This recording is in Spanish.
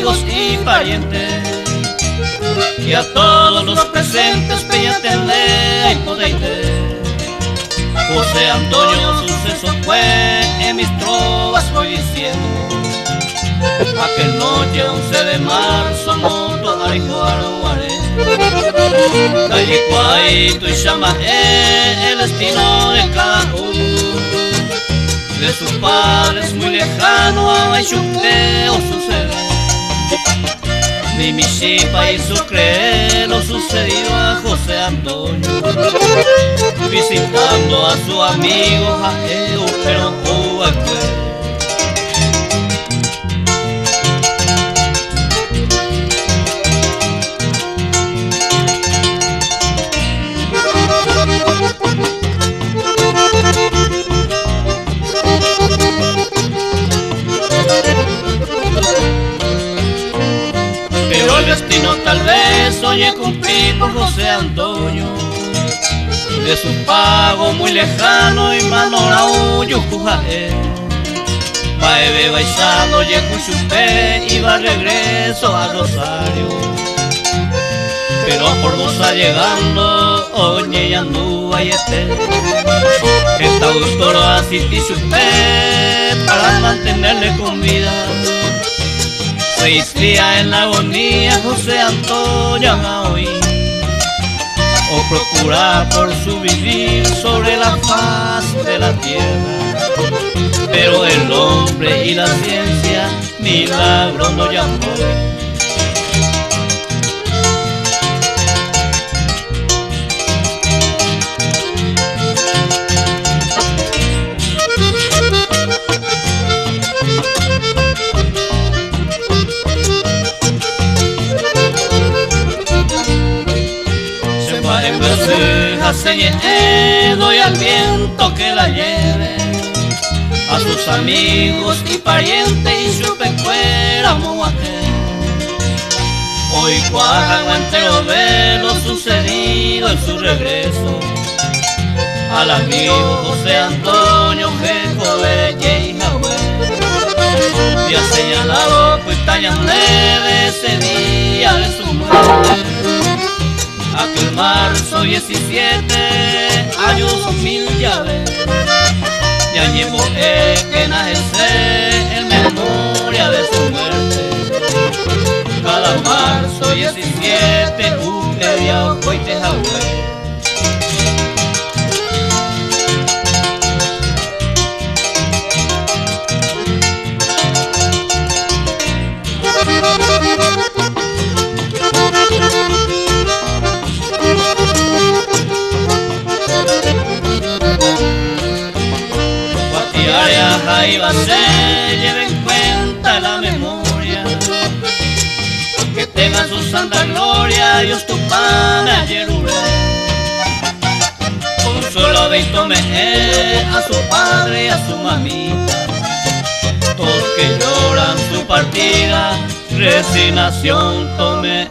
amigos y parientes, y a todos los presentes peyatenle y podeite. José Antonio suceso fue, en mis trovas voy diciendo. Aquel noche 11 de marzo moto arijuaruare, Tallicuaito y Chamaé, el destino de cada uno. De sus padres muy lejano a Baixuteo sucede. Ni Michipa y Sucre lo sucedido a José Antonio, visitando a su amigo Jaeu, pero Ubacué. Pero el destino tal vez oye cumplir por José Antonio, de su pago muy lejano y Manorao Yucujaé. Baebe baixando Yecuchupé, iba regreso a Rosario, pero por Bosa llegando oye Yanúa y esta autor así Tichupé para mantenerle con vida. 6 días en la agonía José Antonio hoy, o procurar por su vivir sobre la faz de la tierra. Pero el hombre y la ciencia milagro no llamó. Se doy al viento que la lleve a sus amigos y parientes y su pecuera moaje. Hoy cuajan entero ve lo sucedido en su regreso al amigo José Antonio Jejo de Yeijahue. Y ha señalado Cuitayané de ese día de su muerte, aquel marzo 17, años 2000 llaves, ya llevo que nace en memoria de su muerte. Cada marzo 17, día hoy te jahue. Ahí va a ser, lleve en cuenta la memoria, que tenga su santa gloria, Dios tu pana Yerure. Consuelo Beito a su padre y a su mamita, todos que lloran su partida, resignación tome.